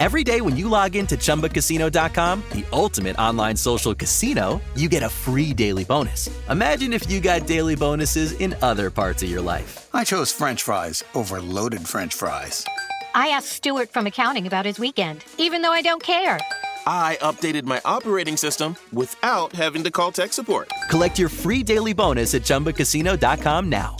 Every day when you log into ChumbaCasino.com, the ultimate online social casino, you get a free daily bonus. Imagine if you got daily bonuses in other parts of your life. I chose French fries over loaded French fries. I asked Stuart from accounting about his weekend, even though I don't care. I updated my operating system without having to call tech support. Collect your free daily bonus at ChumbaCasino.com now.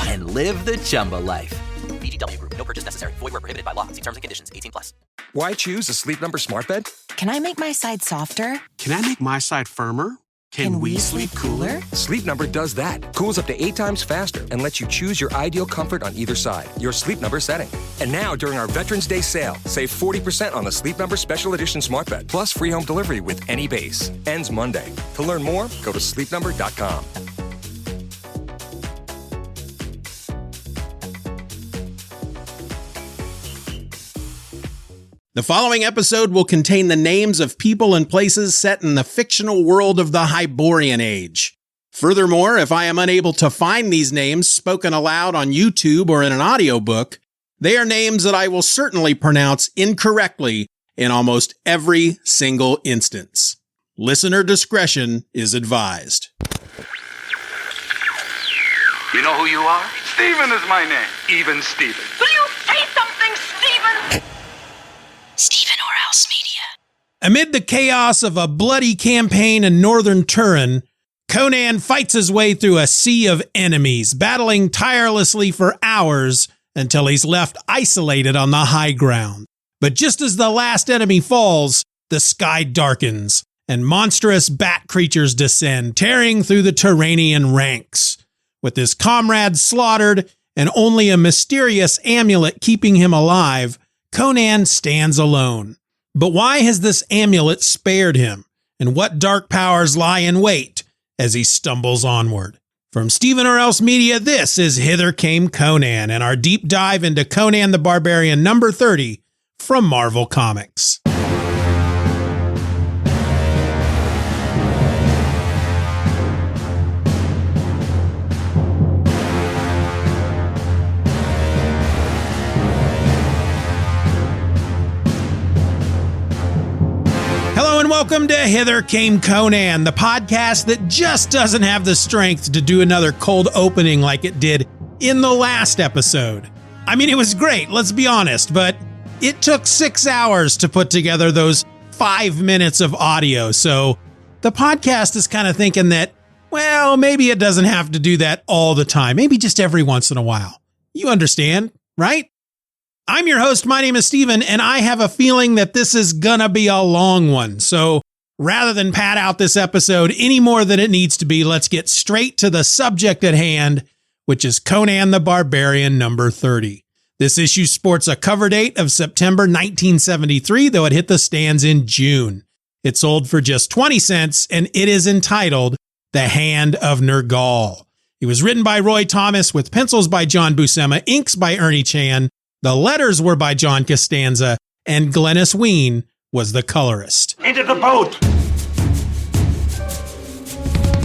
And live the Chumba life. VGW Group. No purchase necessary. Void where prohibited by law. See terms and conditions. 18+. Why choose a Sleep Number smart bed? Can I make my side softer? Can I make my side firmer? Can we sleep cooler? Sleep Number does that. Cools up to 8 times faster and lets you choose your ideal comfort on either side. Your Sleep Number setting. And now, during our Veterans Day sale, save 40% on the Sleep Number Special Edition smart bed, plus free home delivery with any base. Ends Monday. To learn more, go to sleepnumber.com. The following episode will contain the names of people and places set in the fictional world of the Hyborian Age. Furthermore, if I am unable to find these names spoken aloud on YouTube or in an audiobook, they are names that I will certainly pronounce incorrectly in almost every single instance. Listener discretion is advised. You know who you are? Steeven is my name. Even Steeven. Will you say something, Steeven? Steeven or else media. Amid the chaos of a bloody campaign in northern Turan, Conan fights his way through a sea of enemies, battling tirelessly for hours until he's left isolated on the high ground. But just as the last enemy falls, the sky darkens, and monstrous bat creatures descend, tearing through the Turanian ranks. With his comrades slaughtered and only a mysterious amulet keeping him alive, Conan stands alone. But why has this amulet spared him? And what dark powers lie in wait as he stumbles onward? From Steeven or Else Media, this is Hither Came Conan and our deep dive into Conan the Barbarian number 30 from Marvel Comics. Hello and welcome to Hither Came Conan, the podcast that just doesn't have the strength to do another cold opening like it did in the last episode. I mean, it was great, let's be honest, but it took 6 hours to put together those 5 minutes of audio. So the podcast is kind of thinking that, well, maybe it doesn't have to do that all the time. Maybe just every once in a while. You understand, right? I'm your host. My name is Steeven, and I have a feeling that this is gonna be a long one. So rather than pad out this episode any more than it needs to be, let's get straight to the subject at hand, which is Conan the Barbarian number 30. This issue sports a cover date of September 1973, though it hit the stands in June. It sold for just 20 cents, and it is entitled The Hand of Nergal. It was written by Roy Thomas with pencils by John Buscema, inks by Ernie Chan. The letters were by John Costanza, and Glennis Ween was the colorist. Into the boat!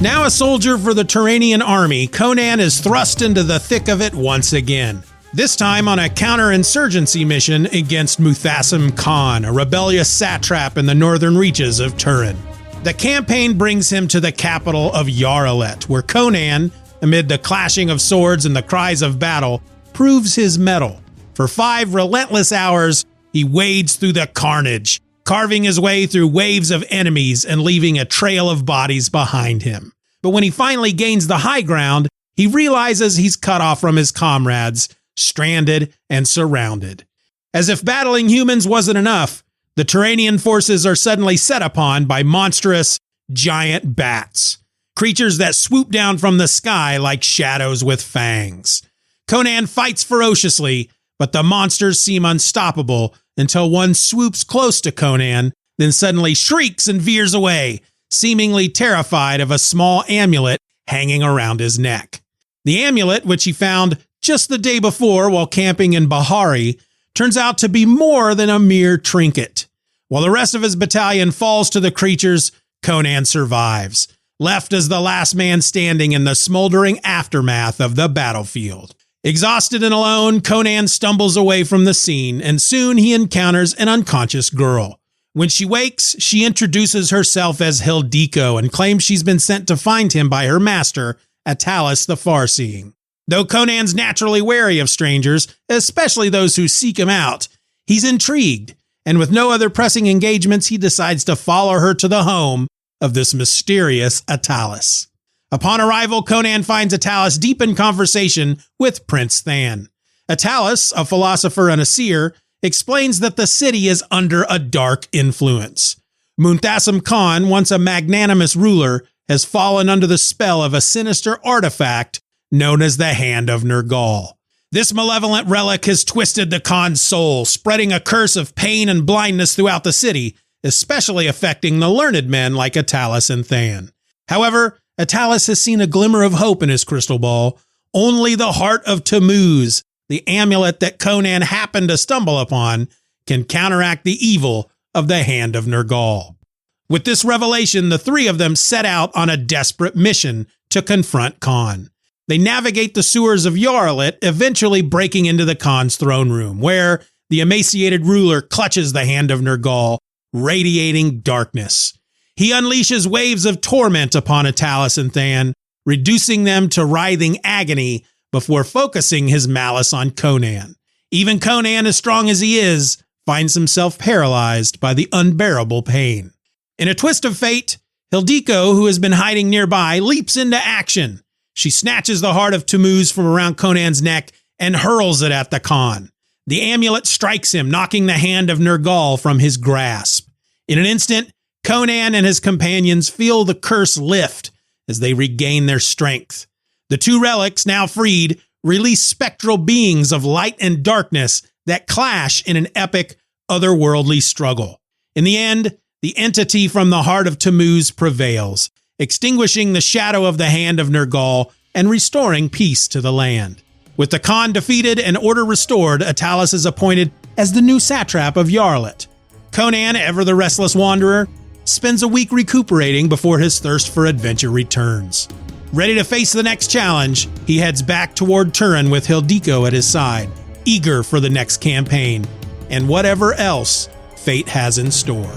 Now a soldier for the Turanian army, Conan is thrust into the thick of it once again. This time on a counterinsurgency mission against Munthassem Khan, a rebellious satrap in the northern reaches of Turan. The campaign brings him to the capital of Yaralet, where Conan, amid the clashing of swords and the cries of battle, proves his mettle. For 5 relentless hours, he wades through the carnage, carving his way through waves of enemies and leaving a trail of bodies behind him. But when he finally gains the high ground, he realizes he's cut off from his comrades, stranded and surrounded. As if battling humans wasn't enough, the Turanian forces are suddenly set upon by monstrous, giant bats, creatures that swoop down from the sky like shadows with fangs. Conan fights ferociously, but the monsters seem unstoppable until one swoops close to Conan, then suddenly shrieks and veers away, seemingly terrified of a small amulet hanging around his neck. The amulet, which he found just the day before while camping in Bahari, turns out to be more than a mere trinket. While the rest of his battalion falls to the creatures, Conan survives, left as the last man standing in the smoldering aftermath of the battlefield. Exhausted and alone, Conan stumbles away from the scene, and soon he encounters an unconscious girl. When she wakes, she introduces herself as Hildiko and claims she's been sent to find him by her master, Atalis the Farseeing. Though Conan's naturally wary of strangers, especially those who seek him out, he's intrigued, and with no other pressing engagements, he decides to follow her to the home of this mysterious Atalis. Upon arrival, Conan finds Atalis deep in conversation with Prince Than. Atalis, a philosopher and a seer, explains that the city is under a dark influence. Munthassem Khan, once a magnanimous ruler, has fallen under the spell of a sinister artifact known as the Hand of Nergal. This malevolent relic has twisted the Khan's soul, spreading a curse of pain and blindness throughout the city, especially affecting the learned men like Atalis and Than. However, Atalis has seen a glimmer of hope in his crystal ball. Only the Heart of Tammuz, the amulet that Conan happened to stumble upon, can counteract the evil of the Hand of Nergal. With this revelation, the three of them set out on a desperate mission to confront Khan. They navigate the sewers of Yarlit, eventually breaking into the Khan's throne room, where the emaciated ruler clutches the Hand of Nergal, radiating darkness. He unleashes waves of torment upon Atalis and Than, reducing them to writhing agony before focusing his malice on Conan. Even Conan, as strong as he is, finds himself paralyzed by the unbearable pain. In a twist of fate, Hildiko, who has been hiding nearby, leaps into action. She snatches the Heart of Tammuz from around Conan's neck and hurls it at the Khan. The amulet strikes him, knocking the Hand of Nergal from his grasp. In an instant, Conan and his companions feel the curse lift as they regain their strength. The two relics, now freed, release spectral beings of light and darkness that clash in an epic, otherworldly struggle. In the end, the entity from the Heart of Tammuz prevails, extinguishing the shadow of the Hand of Nergal and restoring peace to the land. With the Khan defeated and order restored, Atalis is appointed as the new satrap of Yarlit. Conan, ever the restless wanderer, spends a week recuperating before his thirst for adventure returns. Ready to face the next challenge, he heads back toward Turan with Hildiko at his side, eager for the next campaign and whatever else fate has in store.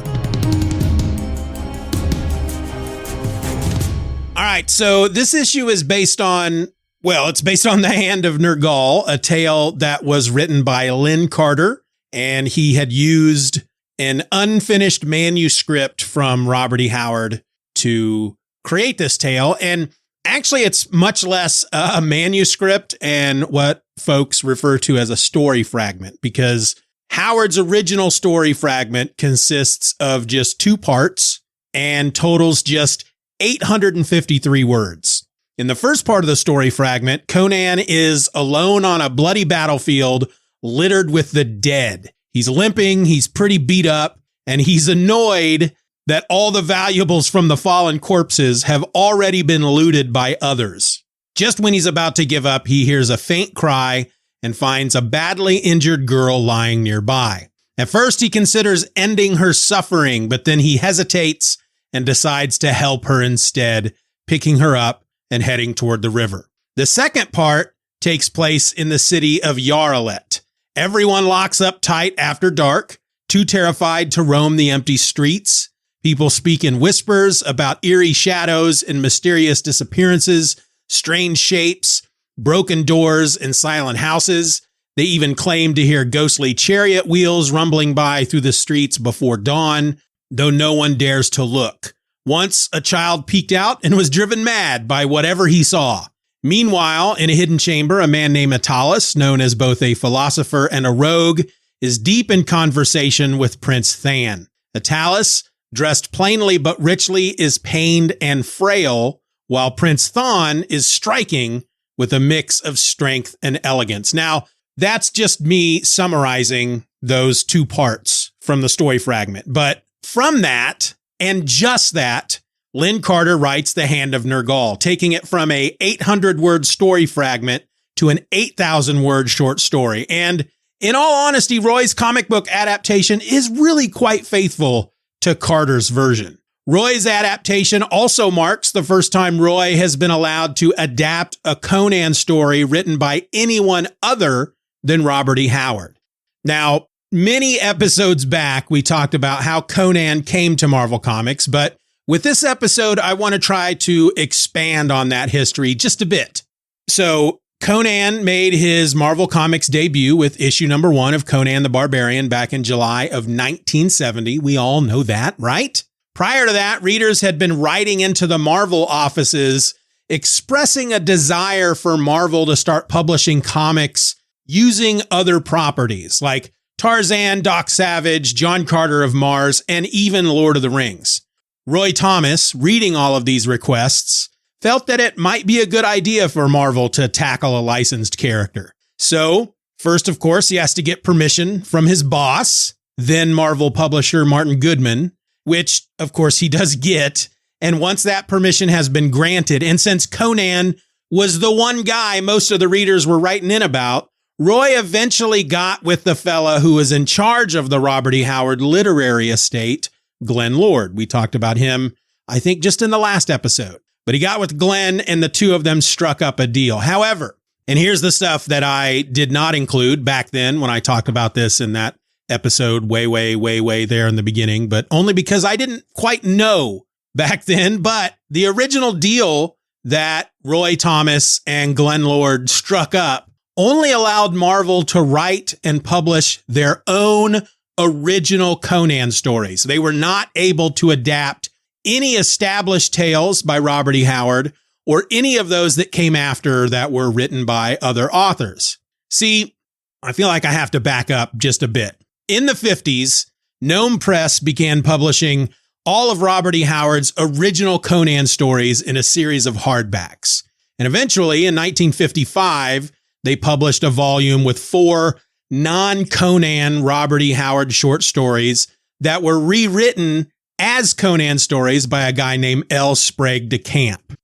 All right, so this issue is based on, it's based on the Hand of Nergal, a tale that was written by Lynn Carter, and he had used an unfinished manuscript from Robert E. Howard to create this tale. And actually, it's much less a manuscript and what folks refer to as a story fragment, because Howard's original story fragment consists of just 2 parts and totals just 853 words. In the first part of the story fragment, Conan is alone on a bloody battlefield littered with the dead. He's limping, he's pretty beat up, and he's annoyed that all the valuables from the fallen corpses have already been looted by others. Just when he's about to give up, he hears a faint cry and finds a badly injured girl lying nearby. At first, he considers ending her suffering, but then he hesitates and decides to help her instead, picking her up and heading toward the river. The second part takes place in the city of Yarlit. Everyone locks up tight after dark, too terrified to roam the empty streets. People speak in whispers about eerie shadows and mysterious disappearances, strange shapes, broken doors, and silent houses. They even claim to hear ghostly chariot wheels rumbling by through the streets before dawn, though no one dares to look. Once, a child peeked out and was driven mad by whatever he saw. Meanwhile, in a hidden chamber, a man named Atalis, known as both a philosopher and a rogue, is deep in conversation with Prince Than. Atalis, dressed plainly but richly, is pained and frail, while Prince Than is striking with a mix of strength and elegance. Now, that's just me summarizing those 2 parts from the story fragment. But from that, and just that, Lynn Carter writes The Hand of Nergal, taking it from a 800-word story fragment to an 8,000-word short story. And in all honesty, Roy's comic book adaptation is really quite faithful to Carter's version. Roy's adaptation also marks the first time Roy has been allowed to adapt a Conan story written by anyone other than Robert E. Howard. Now, many episodes back, we talked about how Conan came to Marvel Comics, but with this episode, I want to try to expand on that history just a bit. So, Conan made his Marvel Comics debut with issue number 1 of Conan the Barbarian back in July of 1970. We all know that, right? Prior to that, readers had been writing into the Marvel offices expressing a desire for Marvel to start publishing comics using other properties like Tarzan, Doc Savage, John Carter of Mars, and even Lord of the Rings. Roy Thomas, reading all of these requests, felt that it might be a good idea for Marvel to tackle a licensed character. So, first, of course, he has to get permission from his boss, then Marvel publisher Martin Goodman, which, of course, he does get. And once that permission has been granted, and since Conan was the one guy most of the readers were writing in about, Roy eventually got with the fella who was in charge of the Robert E. Howard literary estate, Glenn Lord. We talked about him, I think, just in the last episode. But he got with Glenn and the two of them struck up a deal. However, and here's the stuff that I did not include back then when I talked about this in that episode way there in the beginning, but only because I didn't quite know back then. But the original deal that Roy Thomas and Glenn Lord struck up only allowed Marvel to write and publish their own original Conan stories. They were not able to adapt any established tales by Robert E. Howard or any of those that came after that were written by other authors. See, I feel like I have to back up just a bit. In the 50s, Gnome Press began publishing all of Robert E. Howard's original Conan stories in a series of hardbacks. And eventually, in 1955, they published a volume with 4 non-Conan Robert E. Howard short stories that were rewritten as Conan stories by a guy named L. Sprague de Camp.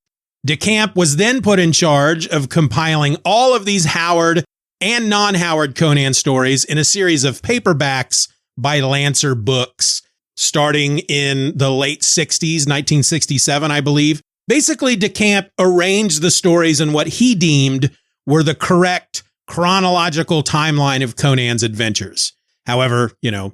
De Camp was then put in charge of compiling all of these Howard and non-Howard Conan stories in a series of paperbacks by Lancer Books, starting in the late 60s, 1967, I believe. Basically, de Camp arranged the stories in what he deemed were the correct chronological timeline of Conan's adventures. However,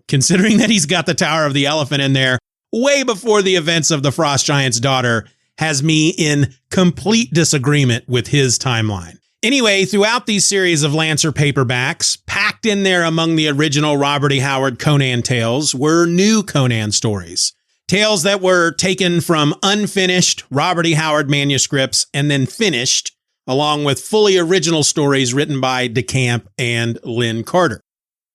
considering that he's got the Tower of the Elephant in there way before the events of the Frost Giant's daughter, has me in complete disagreement with his timeline. Anyway, throughout these series of Lancer paperbacks, packed in there among the original Robert E. Howard Conan tales were new Conan stories. Tales that were taken from unfinished Robert E. Howard manuscripts and then finished, along with fully original stories written by de Camp and Lynn Carter.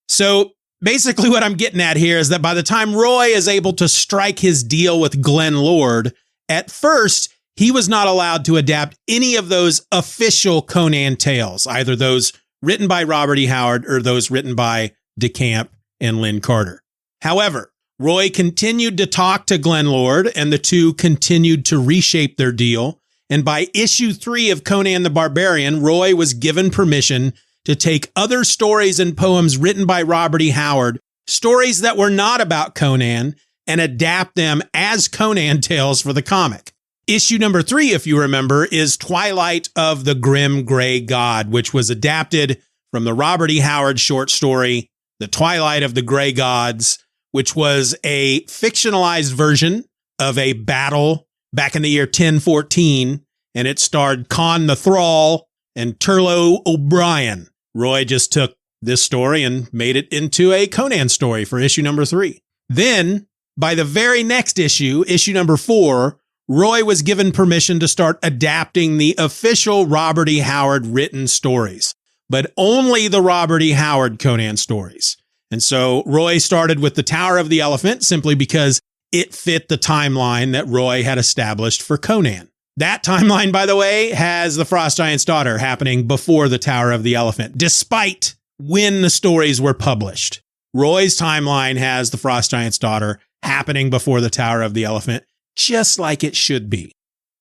So basically what I'm getting at here is that by the time Roy is able to strike his deal with Glenn Lord, at first, he was not allowed to adapt any of those official Conan tales, either those written by Robert E. Howard or those written by de Camp and Lynn Carter. However, Roy continued to talk to Glenn Lord, and the two continued to reshape their deal. And by issue 3 of Conan the Barbarian, Roy was given permission to take other stories and poems written by Robert E. Howard, stories that were not about Conan, and adapt them as Conan tales for the comic. Issue number 3, if you remember, is Twilight of the Grim Gray God, which was adapted from the Robert E. Howard short story, The Twilight of the Gray Gods, which was a fictionalized version of a battle back in the year 1014, and it starred Con the Thrall and Turlo O'Brien. Roy just took this story and made it into a Conan story for issue number 3. Then, by the very next issue, issue number 4, Roy was given permission to start adapting the official Robert E. Howard written stories, but only the Robert E. Howard Conan stories. And so Roy started with the Tower of the Elephant simply because it fit the timeline that Roy had established for Conan. That timeline, by the way, has the Frost Giant's daughter happening before the Tower of the Elephant, despite when the stories were published. Roy's timeline has the Frost Giant's daughter happening before the Tower of the Elephant, just like it should be.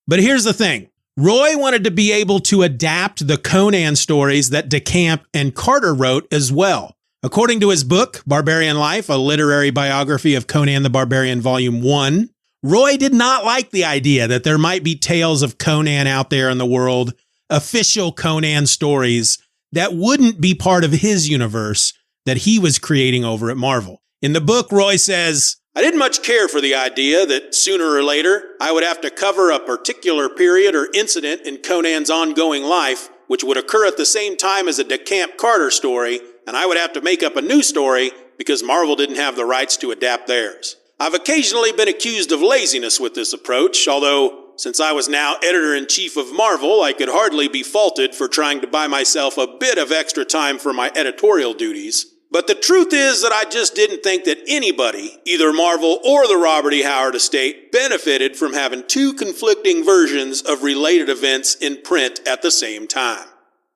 But here's the thing. Roy wanted to be able to adapt the Conan stories that de Camp and Carter wrote as well. According to his book, Barbarian Life, a literary biography of Conan the Barbarian, Volume 1, Roy did not like the idea that there might be tales of Conan out there in the world, official Conan stories that wouldn't be part of his universe that he was creating over at Marvel. In the book, Roy says, I didn't much care for the idea that sooner or later I would have to cover a particular period or incident in Conan's ongoing life, which would occur at the same time as a DeCamp Carter story, and I would have to make up a new story because Marvel didn't have the rights to adapt theirs. I've occasionally been accused of laziness with this approach, although since I was now editor-in-chief of Marvel, I could hardly be faulted for trying to buy myself a bit of extra time for my editorial duties. But the truth is that I just didn't think that anybody, either Marvel or the Robert E. Howard estate, benefited from having two conflicting versions of related events in print at the same time.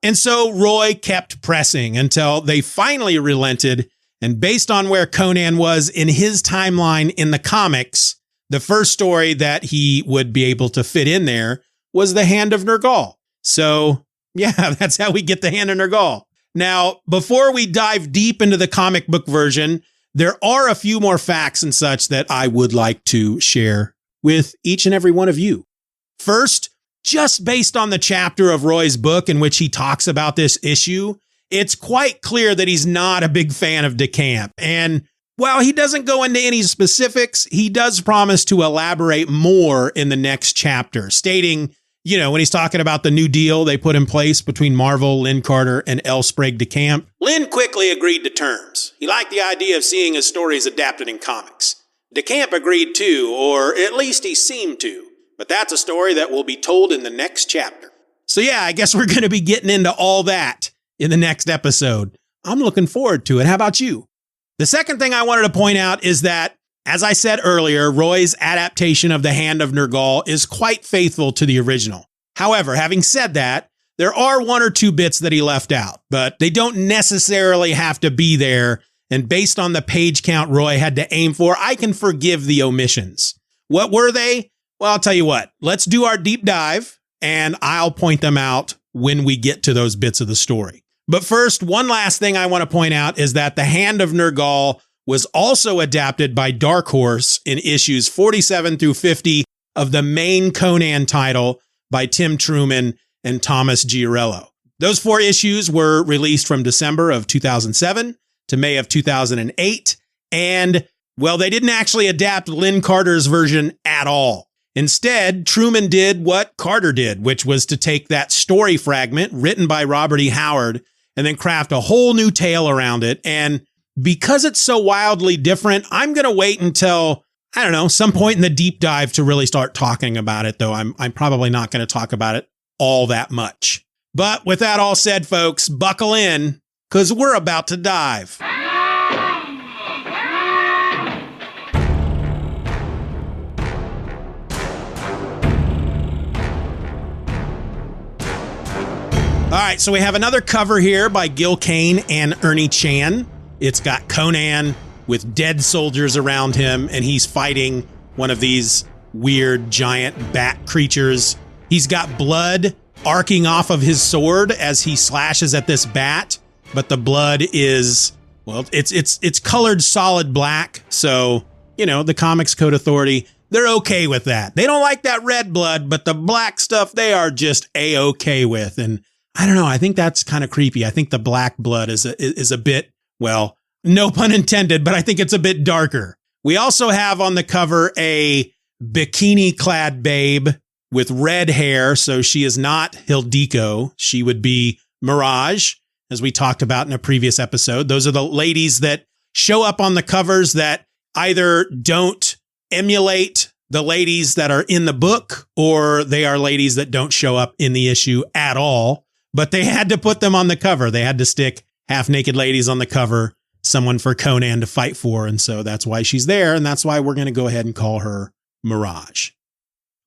And so Roy kept pressing until they finally relented, and based on where Conan was in his timeline in the comics, the first story that he would be able to fit in there was the Hand of Nergal. So, yeah, that's how we get the Hand of Nergal. Now, before we dive deep into the comic book version, there are a few more facts and such that I would like to share with each and every one of you. First, just based on the chapter of Roy's book in which he talks about this issue, it's quite clear that he's not a big fan of DeCamp. And while he doesn't go into any specifics, he does promise to elaborate more in the next chapter, stating, you know, when he's talking about the new deal they put in place between Marvel, Lynn Carter, and L. Sprague DeCamp, Lynn quickly agreed to terms. He liked the idea of seeing his stories adapted in comics. DeCamp agreed too, or at least he seemed to. But that's a story that will be told in the next chapter. So yeah, I guess we're going to be getting into all that in the next episode. I'm looking forward to it. How about you? The second thing I wanted to point out is that, as I said earlier, Roy's adaptation of the Hand of Nergal is quite faithful to the original. However, having said that, there are one or two bits that he left out, but they don't necessarily have to be there. And based on the page count Roy had to aim for, I can forgive the omissions. What were they? Well, I'll tell you what, let's do our deep dive and I'll point them out when we get to those bits of the story. But first, one last thing I want to point out is that the Hand of Nergal was also adapted by Dark Horse in issues 47 through 50 of the main Conan title by Tim Truman and Thomas Giarello. Those 4 issues were released from December of 2007 to May of 2008. And, well, they didn't actually adapt Lynn Carter's version at all. Instead, Truman did what Carter did, which was to take that story fragment written by Robert E. Howard and then craft a whole new tale around it. And because it's so wildly different, I'm going to wait until, I don't know, some point in the deep dive to really start talking about it, though I'm probably not going to talk about it all that much. But with that all said, folks, buckle in, because we're about to dive. All right, so we have another cover here by Gil Kane and Ernie Chan. It's got Conan with dead soldiers around him, and he's fighting one of these weird giant bat creatures. He's got blood arcing off of his sword as he slashes at this bat, but the blood is, well, it's colored solid black. So, you know, the Comics Code Authority, they're okay with that. They don't like that red blood, but the black stuff they are just A-okay with. And I don't know, I think that's kind of creepy. I think the black blood is a bit, well, no pun intended, but I think it's a bit darker. We also have on the cover a bikini-clad babe with red hair, so she is not Hildiko. She would be Mirage, as we talked about in a previous episode. Those are the ladies that show up on the covers that either don't emulate the ladies that are in the book, or they are ladies that don't show up in the issue at all. But they had to put them on the cover. They had to stick half-naked ladies on the cover, someone for Conan to fight for. And so that's why she's there. And that's why we're going to go ahead and call her Mirage.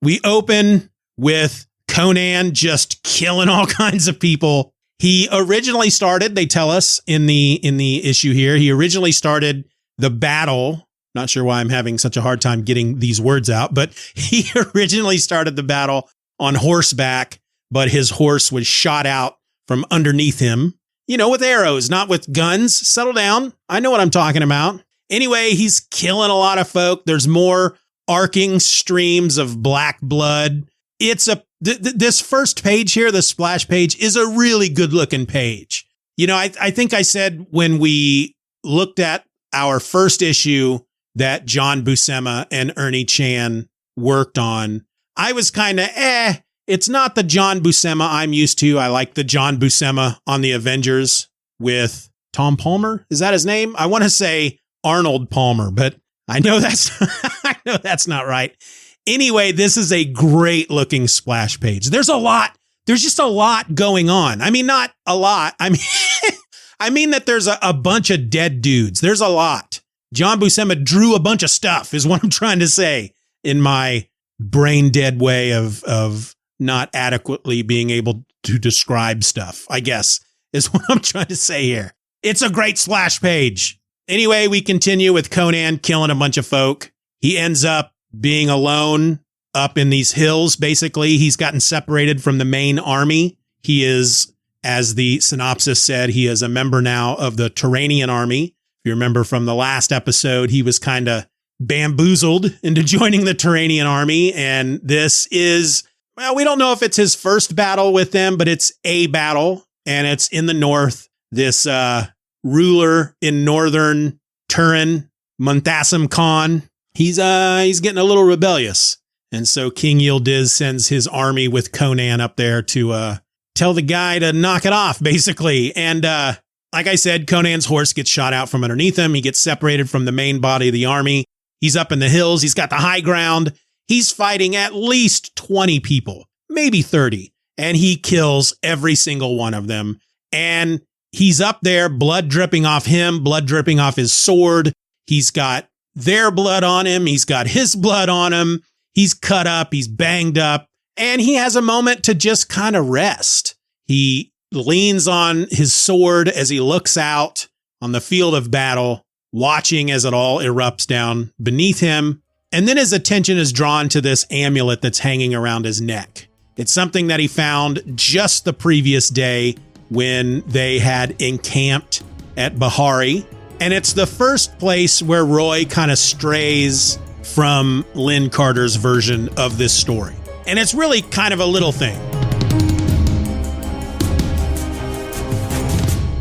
We open with Conan just killing all kinds of people. He originally started, they tell us in the issue here, he originally started the battle. Not sure why I'm having such a hard time getting these words out, but he originally started the battle on horseback, but his horse was shot out from underneath him, you know, with arrows, not with guns. Settle down. I know what I'm talking about. Anyway, he's killing a lot of folk. There's more arcing streams of black blood. It's this first page here, the splash page, is a really good looking page. You know, I think I said when we looked at our first issue that John Buscema and Ernie Chan worked on, I was kind of, it's not the John Buscema I'm used to. I like the John Buscema on the Avengers with Tom Palmer. Is that his name? I want to say Arnold Palmer, but I know that's not right. Anyway, this is a great looking splash page. There's just a lot going on. I mean, not a lot. I mean that there's a bunch of dead dudes. There's a lot. John Buscema drew a bunch of stuff is what I'm trying to say in my brain dead way of not adequately being able to describe stuff, I guess, is what I'm trying to say here. It's a great splash page. Anyway, we continue with Conan killing a bunch of folk. He ends up being alone up in these hills. Basically, he's gotten separated from the main army. He is, as the synopsis said, he is a member now of the Turanian army. If you remember from the last episode, he was kind of bamboozled into joining the Turanian army. And this is, well, we don't know if it's his first battle with them, but it's a battle, and it's in the north. This ruler in northern Turan, Munthassem Khan, he's getting a little rebellious. And so King Yildiz sends his army with Conan up there to tell the guy to knock it off, basically. And like I said, Conan's horse gets shot out from underneath him. He gets separated from the main body of the army. He's up in the hills. He's got the high ground. He's fighting at least 20 people, maybe 30. And he kills every single one of them. And he's up there, blood dripping off him, blood dripping off his sword. He's got their blood on him. He's got his blood on him. He's cut up. He's banged up. And he has a moment to just kind of rest. He leans on his sword as he looks out on the field of battle, watching as it all erupts down beneath him. And then his attention is drawn to this amulet that's hanging around his neck. It's something that he found just the previous day when they had encamped at Bahari. And it's the first place where Roy kind of strays from Lynn Carter's version of this story. And it's really kind of a little thing.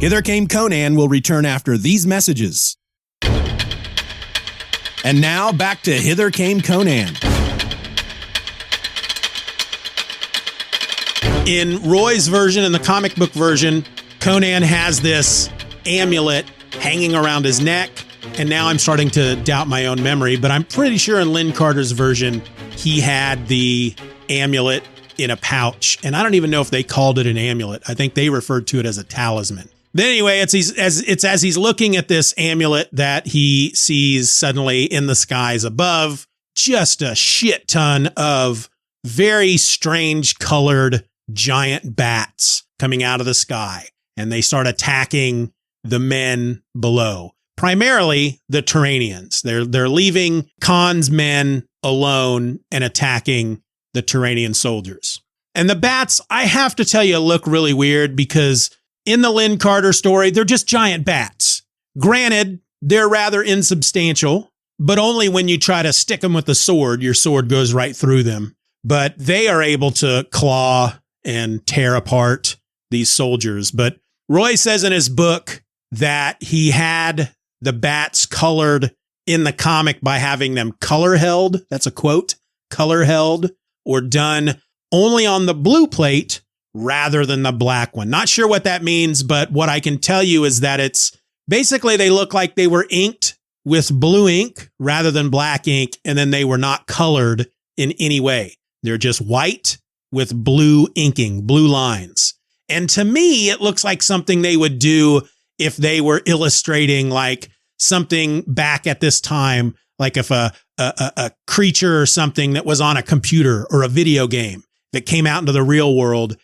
Hither Came Conan will return after these messages. And now back to Hither Came Conan. In Roy's version, in the comic book version, Conan has this amulet hanging around his neck. And now I'm starting to doubt my own memory, but I'm pretty sure in Lynn Carter's version, he had the amulet in a pouch. And I don't even know if they called it an amulet. I think they referred to it as a talisman. But anyway, it's as he's looking at this amulet that he sees suddenly in the skies above, just a shit ton of very strange colored giant bats coming out of the sky. And they start attacking the men below. Primarily the Turanians. They're leaving Khan's men alone and attacking the Turanian soldiers. And the bats, I have to tell you, look really weird because in the Lynn Carter story, they're just giant bats. Granted, they're rather insubstantial, but only when you try to stick them with a sword, your sword goes right through them. But they are able to claw and tear apart these soldiers. But Roy says in his book that he had the bats colored in the comic by having them color held. That's a quote, color held, or done only on the blue plate rather than the black one. Not sure what that means, but what I can tell you is that it's basically they look like they were inked with blue ink rather than black ink, and then they were not colored in any way. They're just white with blue inking, blue lines. And to me, it looks like something they would do if they were illustrating like something back at this time, like if a creature or something that was on a computer or a video game that came out into the real world.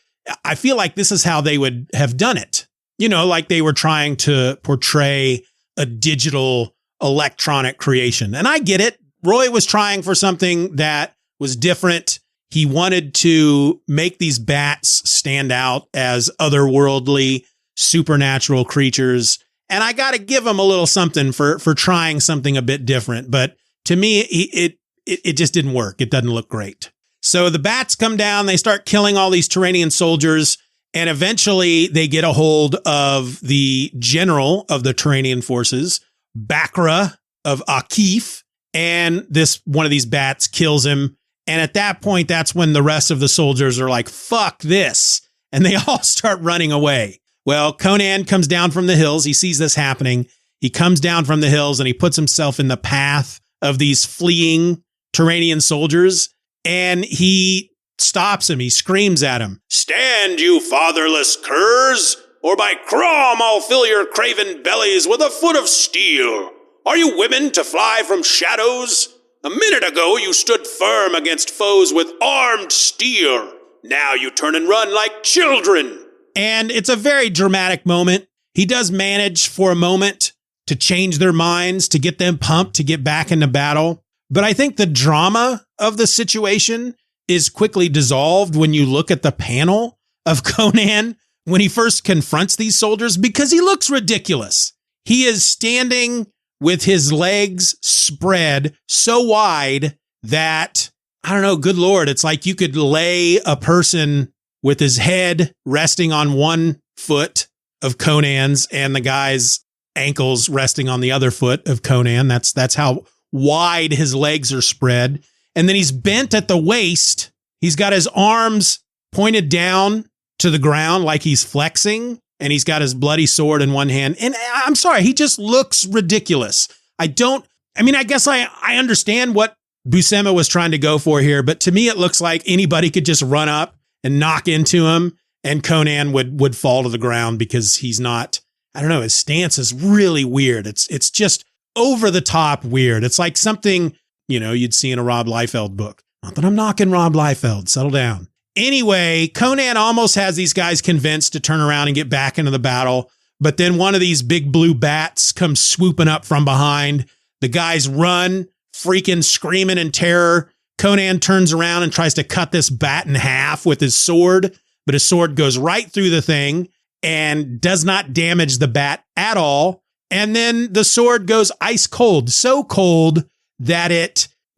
I feel like this is how they would have done it. You know, like they were trying to portray a digital electronic creation. And I get it. Roy was trying for something that was different. He wanted to make these bats stand out as otherworldly, supernatural creatures. And I got to give him a little something for trying something a bit different. But to me, it just didn't work. It doesn't look great. So the bats come down, they start killing all these Turanian soldiers, and eventually they get a hold of the general of the Turanian forces, Bakra of Akif, and one of these bats kills him. And at that point, that's when the rest of the soldiers are like, fuck this. And they all start running away. Well, Conan comes down from the hills. He sees this happening. He comes down from the hills and he puts himself in the path of these fleeing Turanian soldiers. And he stops him. He screams at him, "Stand, you fatherless curs, or by Crom I'll fill your craven bellies with a foot of steel. Are you women to fly from shadows? A minute ago you stood firm against foes with armed steel. Now you turn and run like children." And it's a very dramatic moment. He does manage for a moment to change their minds, to get them pumped, to get back into battle. But I think the drama of the situation is quickly dissolved when you look at the panel of Conan when he first confronts these soldiers, because he looks ridiculous. He is standing with his legs spread so wide that, I don't know, good Lord, it's like you could lay a person with his head resting on one foot of Conan's and the guy's ankles resting on the other foot of Conan. That's how wide his legs are spread. And then he's bent at the waist. He's got his arms pointed down to the ground like he's flexing, and he's got his bloody sword in one hand. And I'm sorry, he just looks ridiculous. I guess I understand what Buscema was trying to go for here, but to me, it looks like anybody could just run up and knock into him and Conan would fall to the ground because he's not, I don't know, his stance is really weird. It's just over the top weird. It's like something, you'd see in a Rob Liefeld book. Not that I'm knocking Rob Liefeld, settle down. Anyway, Conan almost has these guys convinced to turn around and get back into the battle. But then one of these big blue bats comes swooping up from behind. The guys run, freaking screaming in terror. Conan turns around and tries to cut this bat in half with his sword, but his sword goes right through the thing and does not damage the bat at all. And then the sword goes ice cold, so cold that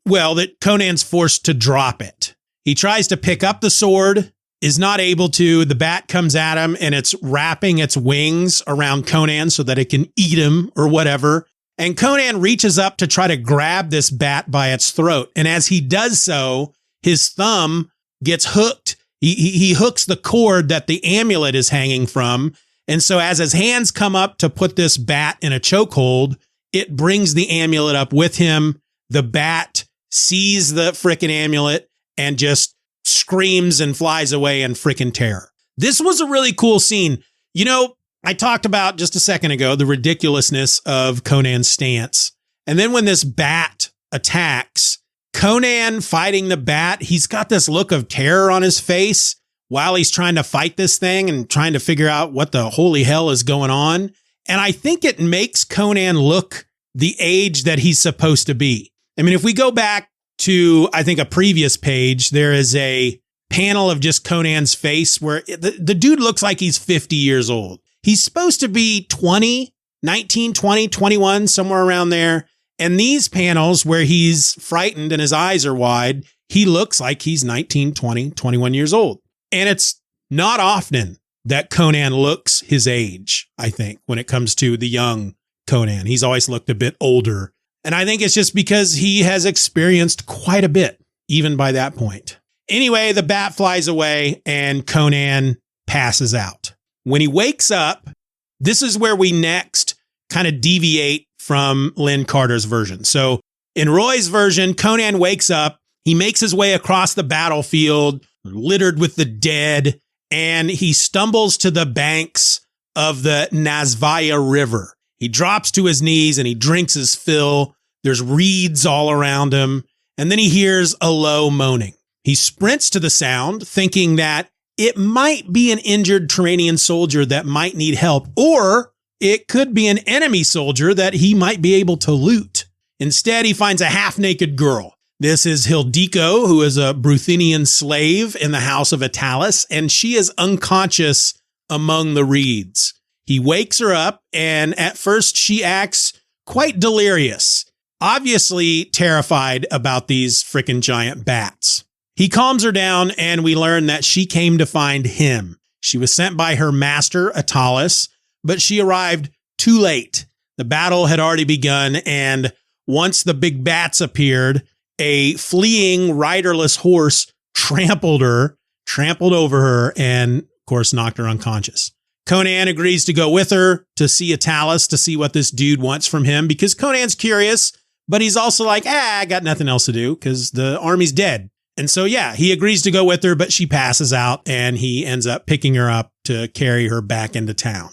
that Conan's forced to drop it. He tries to pick up the sword, is not able to. The bat comes at him and it's wrapping its wings around Conan so that it can eat him or whatever. And Conan reaches up to try to grab this bat by its throat. And as he does so, his thumb gets hooked. He hooks the cord that the amulet is hanging from. And so as his hands come up to put this bat in a chokehold, it brings the amulet up with him. The bat sees the frickin' amulet and just screams and flies away in frickin' terror. This was a really cool scene. I talked about just a second ago the ridiculousness of Conan's stance. And then when this bat attacks, Conan fighting the bat, he's got this look of terror on his face while he's trying to fight this thing and trying to figure out what the holy hell is going on. And I think it makes Conan look the age that he's supposed to be. I mean, if we go back to, I think, a previous page, there is a panel of just Conan's face where the dude looks like he's 50 years old. He's supposed to be 19, 20, 21, somewhere around there. And these panels where he's frightened and his eyes are wide, he looks like he's 19, 20, 21 years old. And it's not often that Conan looks his age, I think, when it comes to the young Conan. He's always looked a bit older. And I think it's just because he has experienced quite a bit, even by that point. Anyway, the bat flies away and Conan passes out. When he wakes up, this is where we next kind of deviate from Lynn Carter's version. So in Roy's version, Conan wakes up, he makes his way across the battlefield, littered with the dead, and he stumbles to the banks of the Nazvaya River. He drops to his knees and he drinks his fill. There's reeds all around him, and then he hears a low moaning. He sprints to the sound, thinking that it might be an injured Turanian soldier that might need help, or it could be an enemy soldier that he might be able to loot. Instead, he finds a half-naked girl. This is Hildiko, who is a Bruthinian slave in the house of Italus, and she is unconscious among the reeds. He wakes her up, and at first she acts quite delirious. obviously terrified about these frickin' giant bats. He calms her down, and we learn that she came to find him. She was sent by her master, Atalis, but she arrived too late. The battle had already begun, and once the big bats appeared, a fleeing riderless horse trampled over her, and of course knocked her unconscious. Conan agrees to go with her to see Atalis to see what this dude wants from him, because Conan's curious, but he's also like, I got nothing else to do because the army's dead. And so, yeah, he agrees to go with her, but she passes out, and he ends up picking her up to carry her back into town.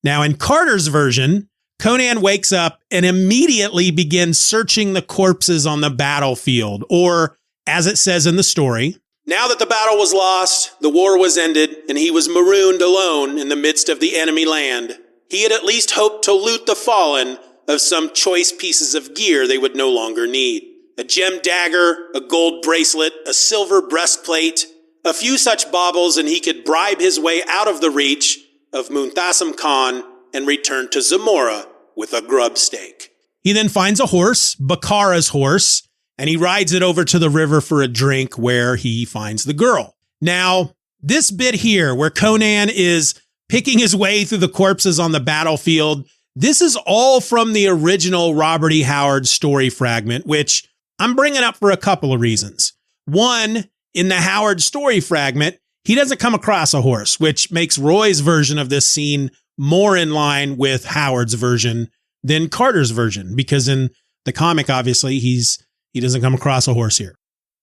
Now, in Carter's version, Conan wakes up and immediately begins searching the corpses on the battlefield, or as it says in the story, now that the battle was lost, the war was ended, and he was marooned alone in the midst of the enemy land, he had at least hoped to loot the fallen of some choice pieces of gear they would no longer need. A gem dagger, a gold bracelet, a silver breastplate, a few such baubles, and he could bribe his way out of the reach of Munthassem Khan and return to Zamora with a grub steak. He then finds a horse, Bakara's horse, and he rides it over to the river for a drink where he finds the girl. Now, this bit here where Conan is picking his way through the corpses on the battlefield, this is all from the original Robert E. Howard story fragment, which I'm bringing up for a couple of reasons. One, in the Howard story fragment, he doesn't come across a horse, which makes Roy's version of this scene more in line with Howard's version than Carter's version, because in the comic, obviously, he doesn't come across a horse here.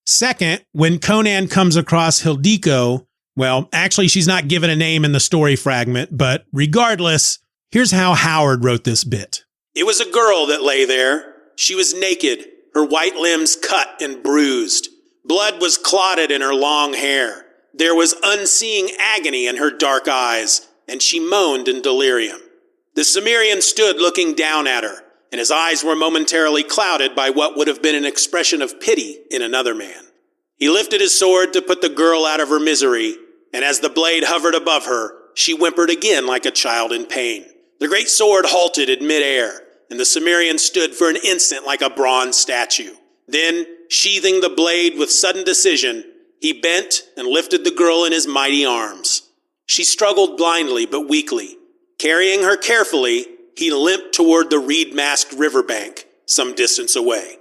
Second, when Conan comes across Hildiko, well, actually, she's not given a name in the story fragment, but regardless, here's how Howard wrote this bit. It was a girl that lay there. She was naked, her white limbs cut and bruised. Blood was clotted in her long hair. There was unseeing agony in her dark eyes, and she moaned in delirium. The Cimmerian stood looking down at her, and his eyes were momentarily clouded by what would have been an expression of pity in another man. He lifted his sword to put the girl out of her misery, and as the blade hovered above her, she whimpered again like a child in pain. The great sword halted in midair, and the Cimmerian stood for an instant like a bronze statue. Then, sheathing the blade with sudden decision, he bent and lifted the girl in his mighty arms. She struggled blindly but weakly. Carrying her carefully, he limped toward the reed-masked riverbank, some distance away.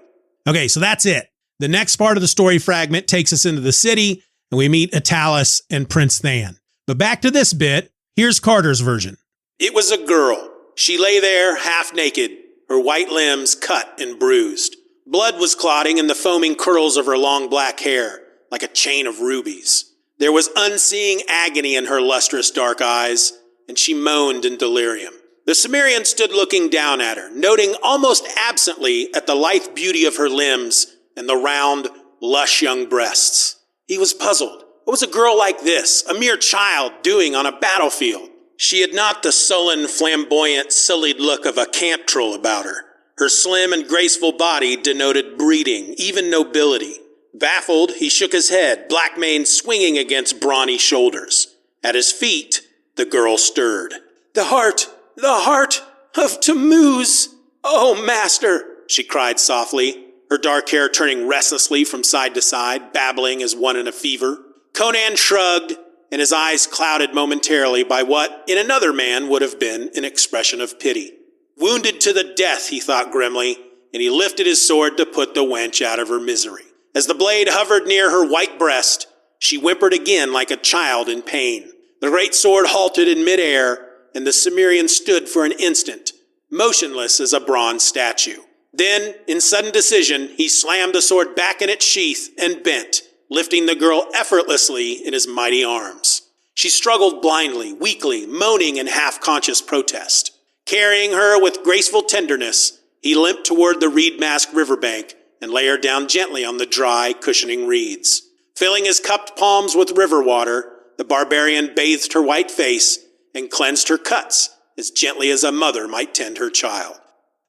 Okay, so that's it. The next part of the story fragment takes us into the city, and we meet Atalis and Prince Than. But back to this bit, here's Carter's version. It was a girl. She lay there half naked, her white limbs cut and bruised. Blood was clotting in the foaming curls of her long black hair, like a chain of rubies. There was unseeing agony in her lustrous dark eyes, and she moaned in delirium. The Cimmerian stood looking down at her, noting almost absently at the lithe beauty of her limbs and the round, lush young breasts. He was puzzled. What was a girl like this, a mere child, doing on a battlefield? She had not the sullen, flamboyant, sullied look of a camp troll about her. Her slim and graceful body denoted breeding, even nobility. Baffled, he shook his head, black mane swinging against brawny shoulders. At his feet, the girl stirred. The heart of Tammuz! Oh, master, she cried softly, her dark hair turning restlessly from side to side, babbling as one in a fever. Conan shrugged, and his eyes clouded momentarily by what, in another man, would have been an expression of pity. Wounded to the death, he thought grimly, and he lifted his sword to put the wench out of her misery. As the blade hovered near her white breast, she whimpered again like a child in pain. The great sword halted in midair, and the Cimmerian stood for an instant, motionless as a bronze statue. Then, in sudden decision, he slammed the sword back in its sheath and bent, lifting the girl effortlessly in his mighty arms. She struggled blindly, weakly, moaning in half-conscious protest. Carrying her with graceful tenderness, he limped toward the reed-masked riverbank and lay her down gently on the dry, cushioning reeds. Filling his cupped palms with river water, the barbarian bathed her white face and cleansed her cuts as gently as a mother might tend her child.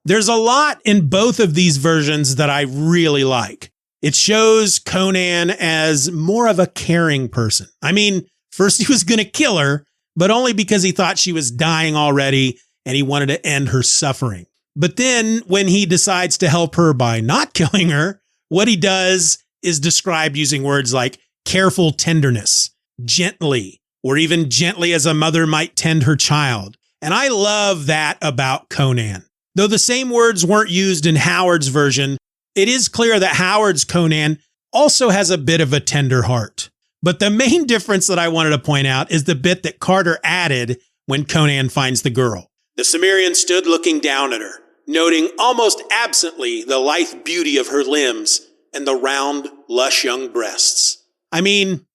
There's a lot in both of these versions that I really like. It shows Conan as more of a caring person. I mean, first he was going to kill her, but only because he thought she was dying already and he wanted to end her suffering. But then when he decides to help her by not killing her, what he does is described using words like careful tenderness, gently, or even gently as a mother might tend her child. And I love that about Conan. Though the same words weren't used in Howard's version, it is clear that Howard's Conan also has a bit of a tender heart. But the main difference that I wanted to point out is the bit that Carter added when Conan finds the girl. The Cimmerian stood looking down at her, noting almost absently the lithe beauty of her limbs and the round, lush young breasts. I mean,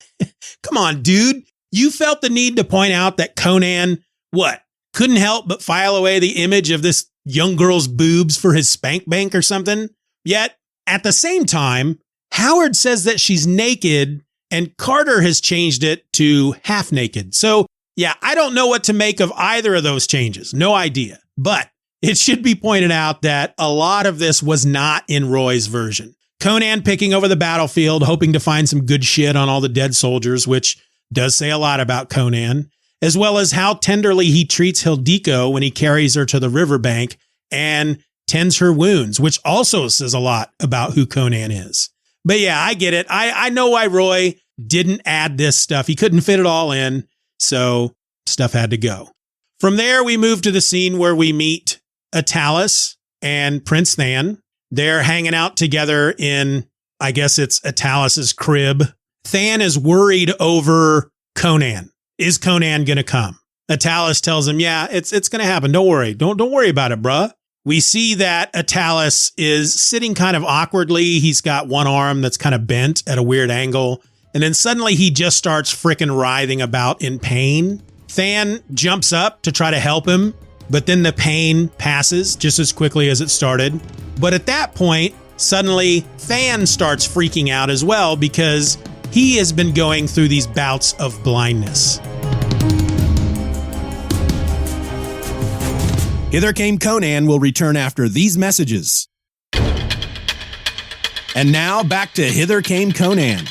come on, dude. You felt the need to point out that Conan, couldn't help but file away the image of this young girl's boobs for his spank bank or something? Yet, at the same time, Howard says that she's naked and Carter has changed it to half naked. So, yeah, I don't know what to make of either of those changes. No idea. But it should be pointed out that a lot of this was not in Roy's version. Conan picking over the battlefield, hoping to find some good shit on all the dead soldiers, which does say a lot about Conan, as well as how tenderly he treats Hildiko when he carries her to the riverbank and tends her wounds, which also says a lot about who Conan is. But yeah, I get it. I know why Roy didn't add this stuff. He couldn't fit it all in, so stuff had to go. From there, we move to the scene where we meet Atalis and Prince Than. They're hanging out together in, I guess it's Atalis's crib. Than is worried over Conan. Is Conan going to come? Atalis tells him, yeah, it's going to happen. Don't worry. Don't worry about it, bruh. We see that Atalis is sitting kind of awkwardly. He's got one arm that's kind of bent at a weird angle. And then suddenly he just starts frickin' writhing about in pain. Than jumps up to try to help him, but then the pain passes just as quickly as it started. But at that point, suddenly Than starts freaking out as well because he has been going through these bouts of blindness. Hither Came Conan will return after these messages. And now back to Hither Came Conan.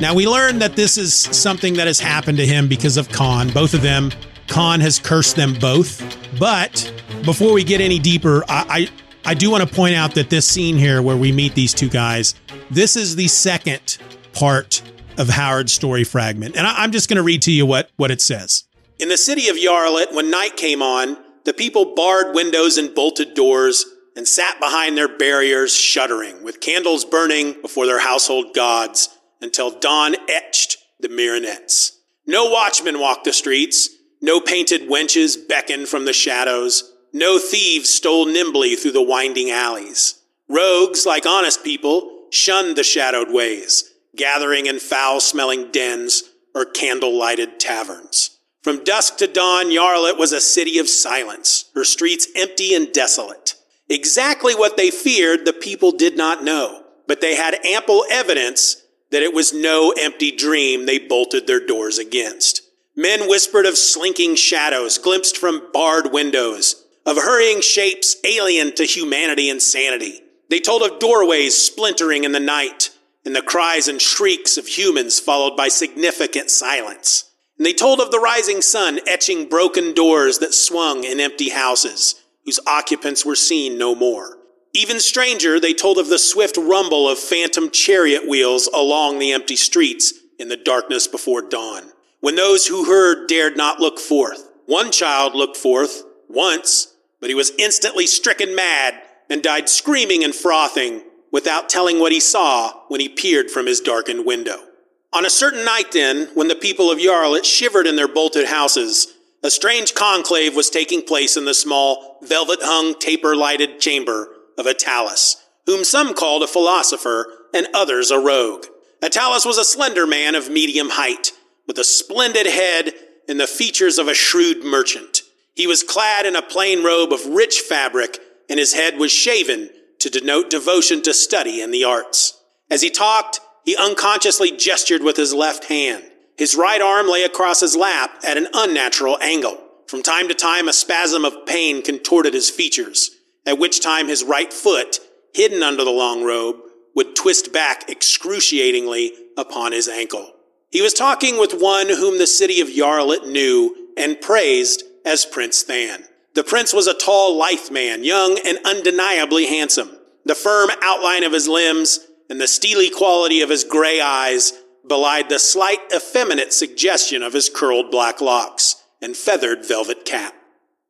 Now we learn that this is something that has happened to him because of Khan. Both of them, Khan has cursed them both. But before we get any deeper, I do want to point out that this scene here where we meet these two guys, this is the second part of Howard's story fragment. And I'm just going to read to you what it says. In the city of Yarlet, when night came on, the people barred windows and bolted doors and sat behind their barriers shuddering, with candles burning before their household gods, until dawn etched the mironettes. No watchmen walked the streets, no painted wenches beckoned from the shadows, no thieves stole nimbly through the winding alleys. Rogues, like honest people, shunned the shadowed ways, gathering in foul-smelling dens or candle-lighted taverns. From dusk to dawn, Yarlet was a city of silence, her streets empty and desolate. Exactly what they feared, the people did not know, but they had ample evidence that it was no empty dream they bolted their doors against. Men whispered of slinking shadows glimpsed from barred windows, of hurrying shapes alien to humanity and sanity. They told of doorways splintering in the night, and the cries and shrieks of humans followed by significant silence. And they told of the rising sun etching broken doors that swung in empty houses, whose occupants were seen no more. Even stranger, they told of the swift rumble of phantom chariot wheels along the empty streets in the darkness before dawn, when those who heard dared not look forth. One child looked forth once, but he was instantly stricken mad and died screaming and frothing without telling what he saw when he peered from his darkened window. On a certain night then, when the people of Yarlet shivered in their bolted houses, a strange conclave was taking place in the small, velvet-hung, taper-lighted chamber of Atalis, whom some called a philosopher and others a rogue. Atalis was a slender man of medium height, with a splendid head and the features of a shrewd merchant. He was clad in a plain robe of rich fabric, and his head was shaven to denote devotion to study and the arts. As he talked, he unconsciously gestured with his left hand. His right arm lay across his lap at an unnatural angle. From time to time, a spasm of pain contorted his features, at which time his right foot, hidden under the long robe, would twist back excruciatingly upon his ankle. He was talking with one whom the city of Yarlet knew and praised as Prince Than. The prince was a tall, lithe man, young and undeniably handsome. The firm outline of his limbs and the steely quality of his gray eyes belied the slight effeminate suggestion of his curled black locks and feathered velvet cap.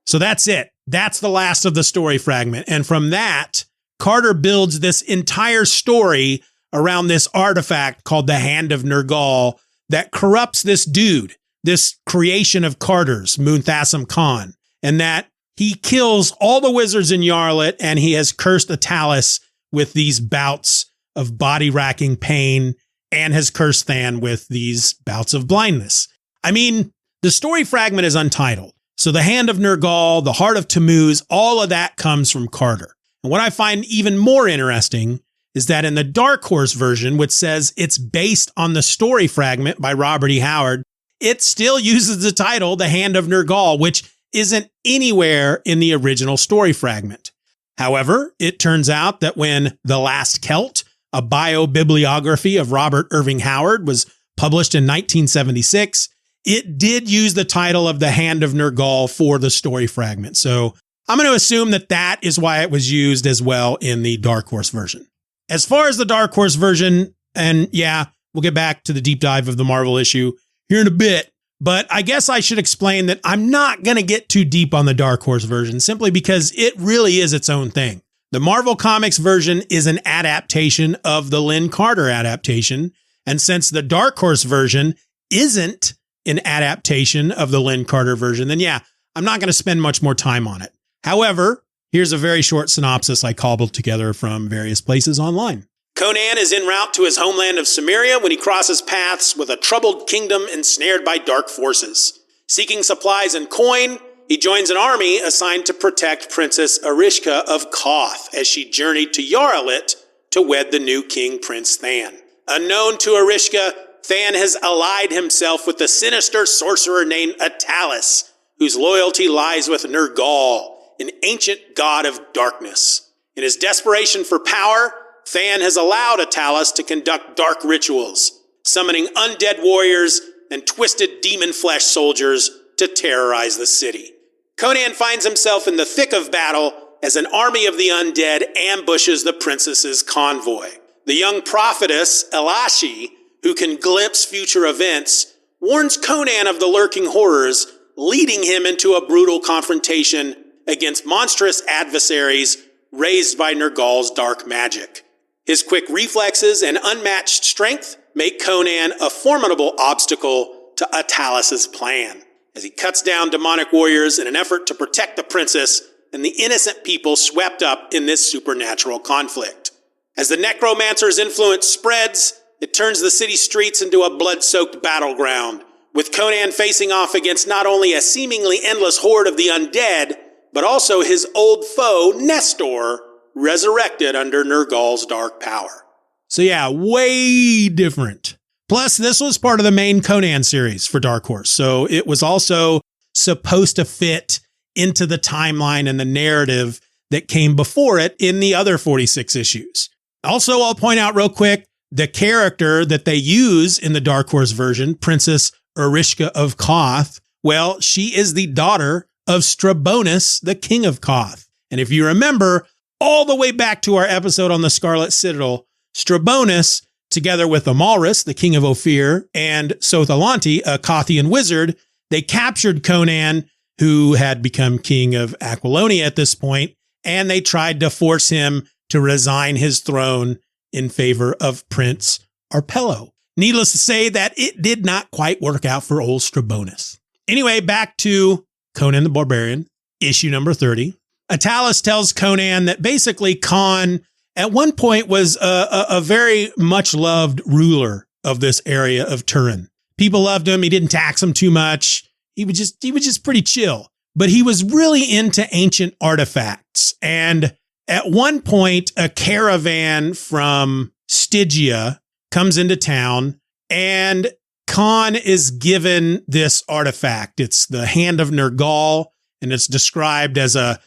So that's it. That's the last of the story fragment. And from that, Carter builds this entire story around this artifact called the Hand of Nergal that corrupts this dude, this creation of Carter's, Munthassem Khan, and that he kills all the wizards in Yarlet, and he has cursed Atalis with these bouts of body-racking pain and has cursed Than with these bouts of blindness. I mean, the story fragment is untitled. So the Hand of Nergal, the Heart of Tammuz, all of that comes from Carter. And what I find even more interesting is that in the Dark Horse version, which says it's based on the story fragment by Robert E. Howard, it still uses the title, The Hand of Nergal, which isn't anywhere in the original story fragment. However, it turns out that when The Last Celt, a biobibliography of Robert Irving Howard, was published in 1976, it did use the title of The Hand of Nergal for the story fragment. So I'm going to assume that that is why it was used as well in the Dark Horse version. As far as the Dark Horse version, and yeah, we'll get back to the deep dive of the Marvel issue here in a bit, but I guess I should explain that I'm not going to get too deep on the Dark Horse version simply because it really is its own thing. The Marvel Comics version is an adaptation of the Lynn Carter adaptation, and since the Dark Horse version isn't an adaptation of the Lynn Carter version, then yeah, I'm not going to spend much more time on it. However, here's a very short synopsis I cobbled together from various places online. Conan is en route to his homeland of Cimmeria when he crosses paths with a troubled kingdom ensnared by dark forces. Seeking supplies and coin, he joins an army assigned to protect Princess Arishka of Koth as she journeyed to Yarlet to wed the new king, Prince Than. Unknown to Arishka, Than has allied himself with the sinister sorcerer named Atalis, whose loyalty lies with Nergal, an ancient god of darkness. In his desperation for power, Than has allowed Atalis to conduct dark rituals, summoning undead warriors and twisted demon flesh soldiers to terrorize the city. Conan finds himself in the thick of battle as an army of the undead ambushes the princess's convoy. The young prophetess, Elashi, who can glimpse future events, warns Conan of the lurking horrors, leading him into a brutal confrontation against monstrous adversaries raised by Nergal's dark magic. His quick reflexes and unmatched strength make Conan a formidable obstacle to Atalis' plan, as he cuts down demonic warriors in an effort to protect the princess and the innocent people swept up in this supernatural conflict. As the necromancer's influence spreads, it turns the city streets into a blood-soaked battleground, with Conan facing off against not only a seemingly endless horde of the undead, but also his old foe, Nestor, resurrected under Nergal's dark power. So yeah, way different. Plus, this was part of the main Conan series for Dark Horse, so it was also supposed to fit into the timeline and the narrative that came before it in the other 46 issues. Also, I'll point out real quick, the character that they use in the Dark Horse version, Princess Arishka of Koth, well, she is the daughter of Strabonus, the king of Koth. And if you remember, all the way back to our episode on the Scarlet Citadel, Strabonus, together with Amalris, the king of Ophir, and Sothalanti, a Kothian wizard, they captured Conan, who had become king of Aquilonia at this point, and they tried to force him to resign his throne in favor of Prince Arpello. Needless to say that it did not quite work out for old Strabonus. Anyway, back to Conan the Barbarian, issue number 30. Atalis tells Conan that basically Khan at one point was a very much loved ruler of this area of Turan. People loved him. He didn't tax them too much. He was just pretty chill, but he was really into ancient artifacts. And at one point, a caravan from Stygia comes into town and Khan is given this artifact. It's the Hand of Nergal, and it's described as a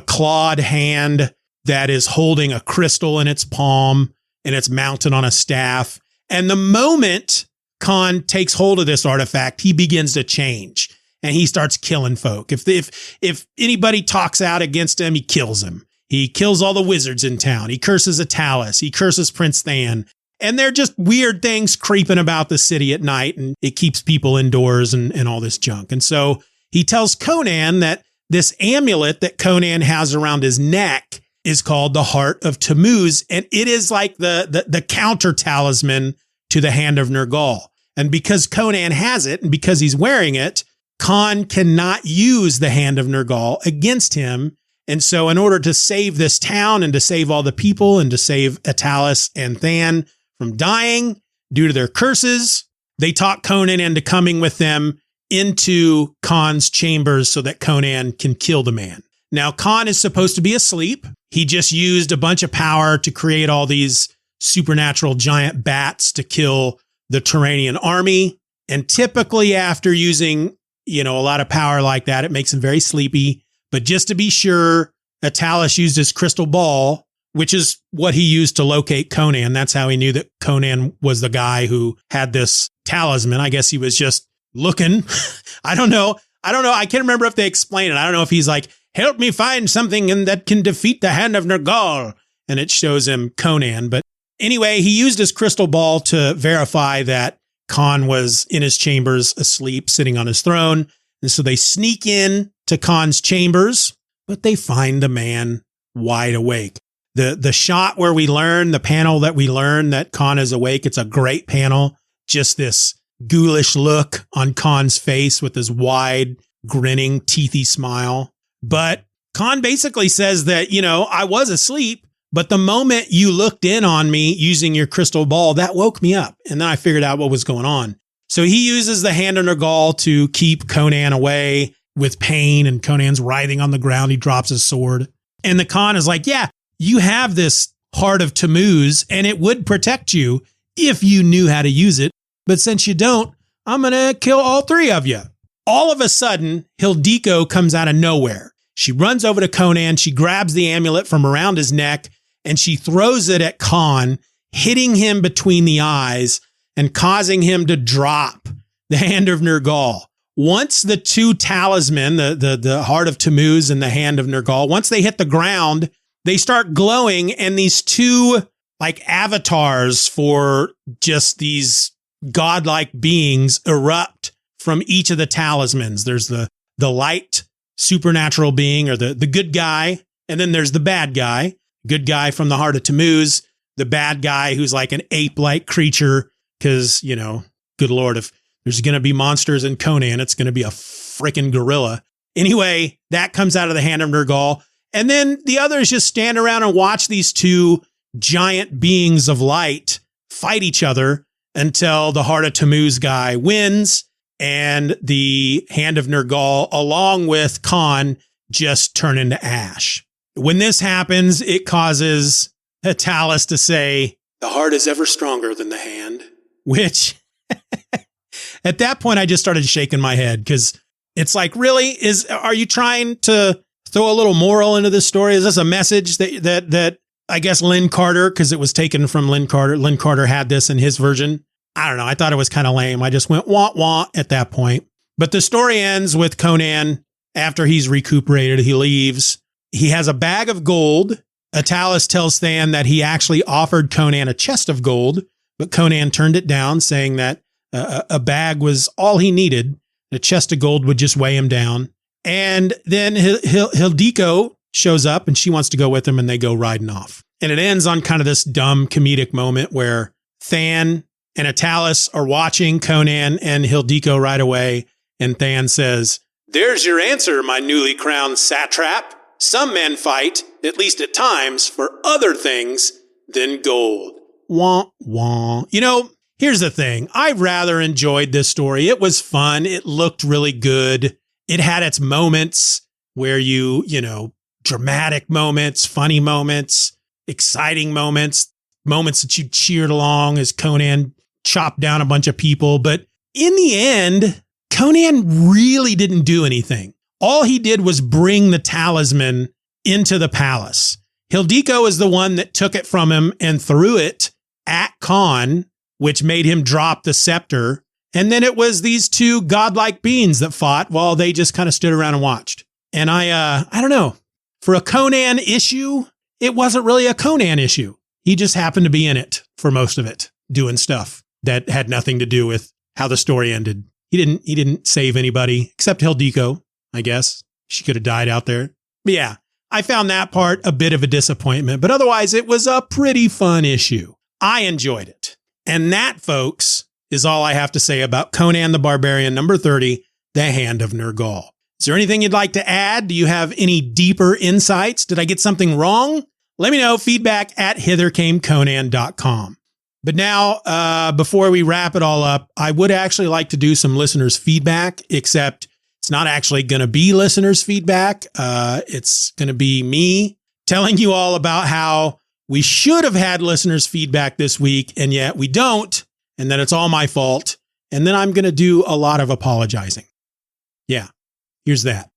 clawed hand that is holding a crystal in its palm, and it's mounted on a staff. And the moment Khan takes hold of this artifact, he begins to change. and he starts killing folk. If anybody talks out against him, he kills him. He kills all the wizards in town. He curses Atalis. He curses Prince Than. And they're just weird things creeping about the city at night, and it keeps people indoors and all this junk. And so he tells Conan that this amulet that Conan has around his neck is called the Heart of Tammuz, and it is like the counter talisman to the Hand of Nergal. And because Conan has it, and because he's wearing it, Khan cannot use the Hand of Nergal against him. And so in order to save this town and to save all the people and to save Atalis and Than from dying due to their curses, they talk Conan into coming with them into Khan's chambers so that Conan can kill the man. Now, Khan is supposed to be asleep. He just used a bunch of power to create all these supernatural giant bats to kill the Turanian army. And typically after using, a lot of power like that, it makes him very sleepy. But just to be sure, Atalis used his crystal ball, which is what he used to locate Conan. That's how he knew that Conan was the guy who had this talisman. I guess he was just looking. I don't know. I can't remember if they explain it. I don't know if he's like, help me find something that can defeat the Hand of Nergal. And it shows him Conan. But anyway, he used his crystal ball to verify that Khan was in his chambers asleep, sitting on his throne. And so they sneak in to Khan's chambers, but they find the man wide awake. The shot where we learn, the panel that we learn that Khan is awake, it's a great panel. Just this ghoulish look on Khan's face with his wide, grinning, teethy smile. But Khan basically says that, I was asleep, but the moment you looked in on me using your crystal ball, that woke me up. And then I figured out what was going on. So he uses the Hand of Nergal to keep Conan away with pain, and Conan's writhing on the ground. He drops his sword. And the Khan is like, yeah, you have this Heart of Tammuz, and it would protect you if you knew how to use it. But since you don't, I'm going to kill all three of you. All of a sudden, Hildiko comes out of nowhere. She runs over to Conan. She grabs the amulet from around his neck, and she throws it at Khan, hitting him between the eyes and causing him to drop the Hand of Nergal. Once the two talisman, the Heart of Tammuz and the Hand of Nergal, once they hit the ground, they start glowing, and these two avatars for just these godlike beings erupt from each of the talismans. There's the light supernatural being, or the good guy, and then there's the bad guy. Good guy from the Heart of Tammuz, the bad guy who's like an ape-like creature, because, good Lord, if there's going to be monsters in Conan, it's going to be a freaking gorilla. Anyway, that comes out of the Hand of Nergal. And then the others just stand around and watch these two giant beings of light fight each other until the Heart of Tammuz guy wins, and the Hand of Nergal, along with Khan, just turn into ash. When this happens, it causes Atalis to say, the heart is ever stronger than the hand, which at that point, I just started shaking my head, because it's like, really? Are you trying to throw a little moral into this story? Is this a message that I guess Lynn Carter, because it was taken from Lynn Carter. Lynn Carter had this in his version. I don't know. I thought it was kind of lame. I just went wah wah at that point. But the story ends with Conan, after he's recuperated, he leaves. He has a bag of gold. Atalis tells Than that he actually offered Conan a chest of gold, but Conan turned it down, saying that a bag was all he needed. A chest of gold would just weigh him down. And then Hildiko shows up, and she wants to go with him, and they go riding off. And it ends on kind of this dumb comedic moment where Than and Atalis are watching Conan and Hildiko ride away. And Than says, "There's your answer, my newly crowned satrap. Some men fight, at least at times, for other things than gold." Wah, wah. Here's the thing. I rather enjoyed this story. It was fun. It looked really good. It had its moments where dramatic moments, funny moments, exciting moments, moments that you cheered along as Conan chopped down a bunch of people. But in the end, Conan really didn't do anything. All he did was bring the talisman into the palace. Hildiko is the one that took it from him and threw it at Khan, which made him drop the scepter. And then it was these two godlike beings that fought while they just kind of stood around and watched. And I don't know, for a Conan issue, it wasn't really a Conan issue. He just happened to be in it for most of it, doing stuff that had nothing to do with how the story ended. He didn't save anybody except Hildiko, I guess. She could have died out there. But yeah, I found that part a bit of a disappointment, but otherwise it was a pretty fun issue. I enjoyed it. And that, folks, is all I have to say about Conan the Barbarian number 30, The Hand of Nergal. Is there anything you'd like to add? Do you have any deeper insights? Did I get something wrong? Let me know. Feedback at hithercameconan.com. But now, before we wrap it all up, I would actually like to do some listeners' feedback, except it's not actually going to be listeners' feedback. It's going to be me telling you all about how we should have had listeners' feedback this week, and yet we don't, and that it's all my fault. And then I'm going to do a lot of apologizing. Yeah, here's that.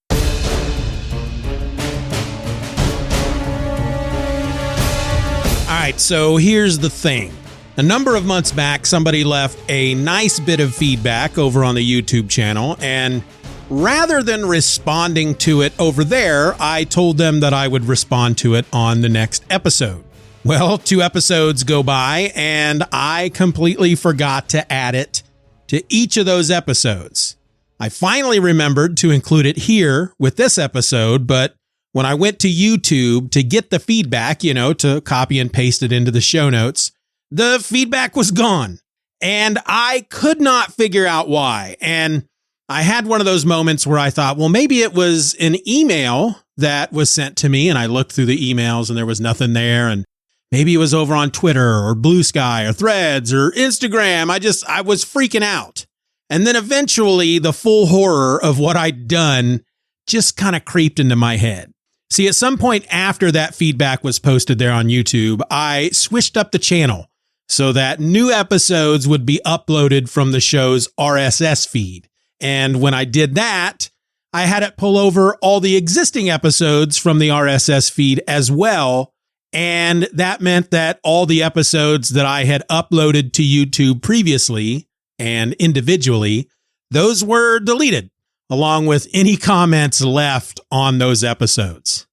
All right, so here's the thing. A number of months back, somebody left a nice bit of feedback over on the YouTube channel, and rather than responding to it over there, I told them that I would respond to it on the next episode. Well, 2 episodes go by, and I completely forgot to add it to each of those episodes. I finally remembered to include it here with this episode, but when I went to YouTube to get the feedback, to copy and paste it into the show notes, the feedback was gone, and I could not figure out why. And I had one of those moments where I thought, well, maybe it was an email that was sent to me, and I looked through the emails and there was nothing there. And maybe it was over on Twitter or Blue Sky or Threads or Instagram. I was freaking out. And then eventually the full horror of what I'd done just kind of creeped into my head. See, at some point after that feedback was posted there on YouTube, I switched up the channel so that new episodes would be uploaded from the show's RSS feed. And when I did that, I had it pull over all the existing episodes from the RSS feed as well. And that meant that all the episodes that I had uploaded to YouTube previously and individually, those were deleted, along with any comments left on those episodes.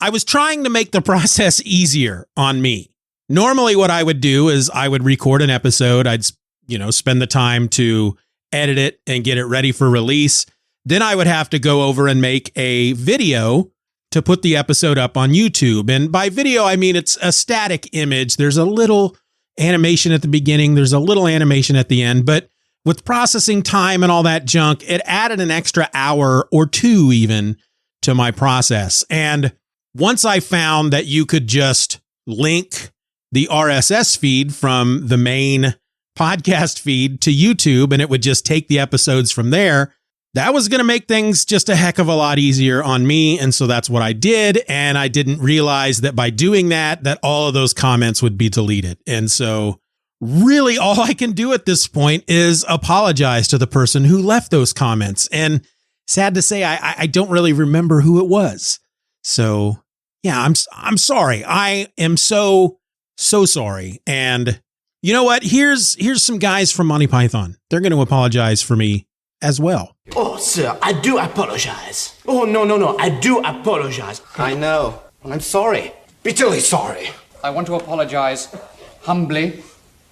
I was trying to make the process easier on me. Normally what I would do is I would record an episode. I'd, spend the time to edit it and get it ready for release. Then I would have to go over and make a video to put the episode up on YouTube. And by video, I mean it's a static image. There's a little animation at the beginning. There's a little animation at the end. But with processing time and all that junk, it added an extra hour or 2 even to my process. And once I found that you could just link the RSS feed from the main podcast feed to YouTube and it would just take the episodes from there, that was going to make things just a heck of a lot easier on me. And so that's what I did. And I didn't realize that by doing that all of those comments would be deleted. And so really all I can do at this point is apologize to the person who left those comments. And sad to say, I don't really remember who it was. So yeah, I'm sorry. I am so sorry. And you know what? Here's some guys from Monty Python. They're going to apologize for me as well. Oh, sir, I do apologize. Oh, no, I do apologize. I know. I'm sorry. Bitterly sorry. I want to apologize humbly,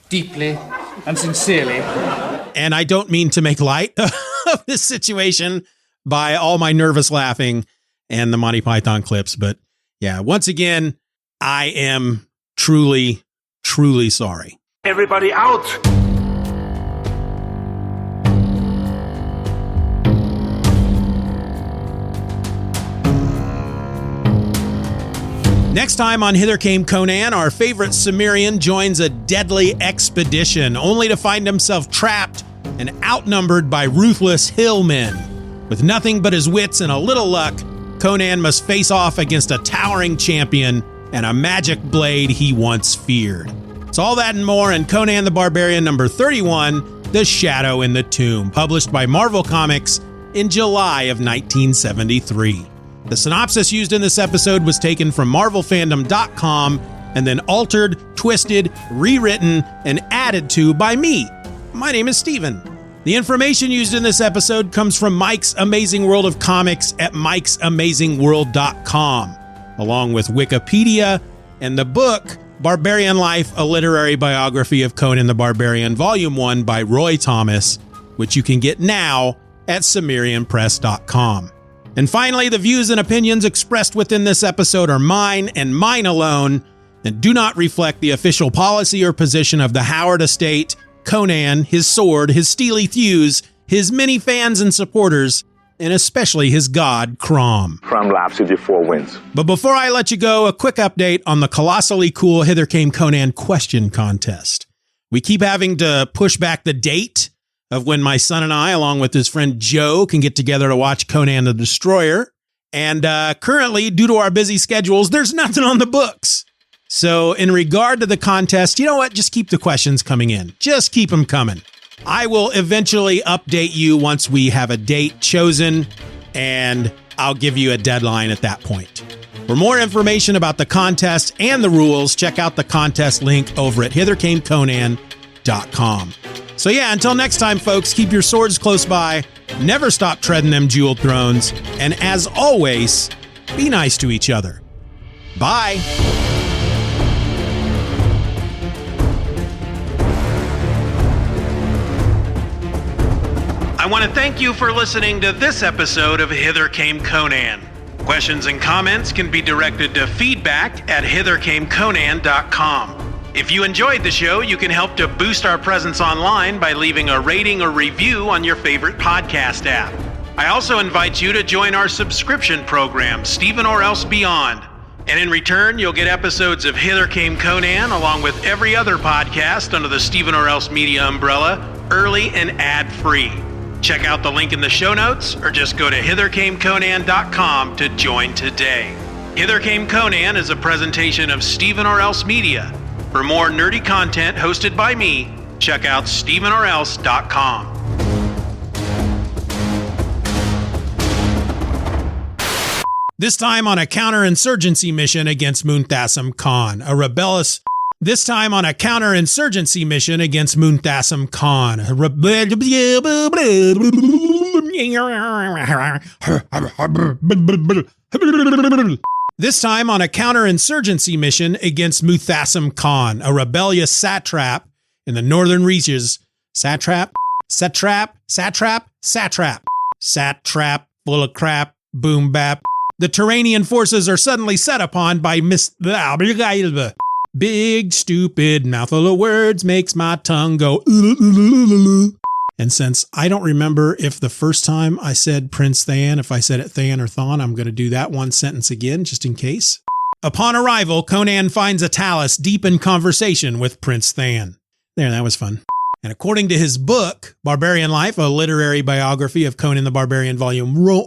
deeply, and sincerely. And I don't mean to make light of this situation by all my nervous laughing and the Monty Python clips. But yeah, once again, I am truly, truly sorry. Everybody out! Next time on Hither Came Conan, our favorite Cimmerian joins a deadly expedition, only to find himself trapped and outnumbered by ruthless hillmen. With nothing but his wits and a little luck, Conan must face off against a towering champion and a magic blade he once feared. It's all that and more in Conan the Barbarian number 31, The Shadow in the Tomb, published by Marvel Comics in July of 1973. The synopsis used in this episode was taken from MarvelFandom.com and then altered, twisted, rewritten, and added to by me. My name is Steeven. The information used in this episode comes from Mike's Amazing World of Comics at mikesamazingworld.com, along with Wikipedia and the book Barbarian Life, a literary biography of Conan the Barbarian, Volume 1 by Roy Thomas, which you can get now at cimmerianpress.com. And finally, the views and opinions expressed within this episode are mine and mine alone, and do not reflect the official policy or position of the Howard Estate, Conan, his sword, his steely thews, his many fans and supporters, and especially his god, Crom. Crom laughs with your 4 wins. But before I let you go, a quick update on the colossally cool Hither Came Conan question contest. We keep having to push back the date of when my son and I, along with his friend Joe, can get together to watch Conan the Destroyer. And currently, due to our busy schedules, there's nothing on the books. So in regard to the contest, you know what? Just keep the questions coming in. Just keep them coming. I will eventually update you once we have a date chosen, and I'll give you a deadline at that point. For more information about the contest and the rules, check out the contest link over at hithercameconan.com. So yeah, until next time, folks, keep your swords close by, never stop treading them jeweled thrones, and as always, be nice to each other. Bye. I want to thank you for listening to this episode of Hither Came Conan. Questions and comments can be directed to feedback@hithercameconan.com. If you enjoyed the show, you can help to boost our presence online by leaving a rating or review on your favorite podcast app. I also invite you to join our subscription program, Steeven or Else Beyond. And in return, you'll get episodes of Hither Came Conan along with every other podcast under the Steeven or Else Media umbrella, early and ad-free. Check out the link in the show notes or just go to hithercameconan.com to join today. Hither Came Conan is a presentation of Steeven or Else Media. For more nerdy content hosted by me, check out steevenorelse.com. This time on a counterinsurgency mission against Munthassem Khan, a rebellious... This time on a counterinsurgency mission against Munthassem Khan. This time on a counterinsurgency mission against Munthassem Khan, a rebellious satrap in the northern reaches. Satrap full of crap, boom bap. The Turanian forces are suddenly set upon by Big, stupid, mouthful of words makes my tongue go. And since I don't remember if the first time I said Prince Than, if I said it Than or Thon, I'm going to do that one sentence again, just in case. Upon arrival, Conan finds Atalus deep in conversation with Prince Than. There, that was fun. And according to his book, Barbarian Life, a literary biography of Conan the Barbarian, Volume 1.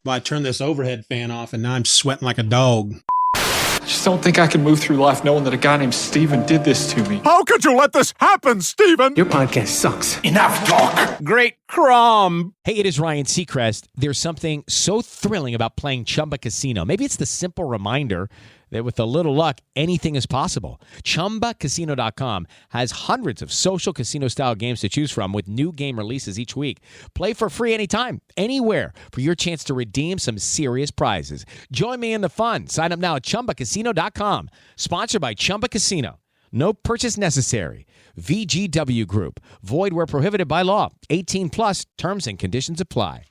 Well, I turned this overhead fan off and now I'm sweating like a dog. I just don't think I can move through life knowing that a guy named Steeven did this to me. How could you let this happen, Steeven? Your podcast sucks. Enough talk. Great Crom. Hey, it is Ryan Seacrest. There's something so thrilling about playing Chumba Casino. Maybe it's the simple reminder that with a little luck, anything is possible. ChumbaCasino.com has hundreds of social casino-style games to choose from with new game releases each week. Play for free anytime, anywhere for your chance to redeem some serious prizes. Join me in the fun. Sign up now at ChumbaCasino.com. Sponsored by Chumba Casino. No purchase necessary. VGW Group. Void where prohibited by law. 18 plus. Terms and conditions apply.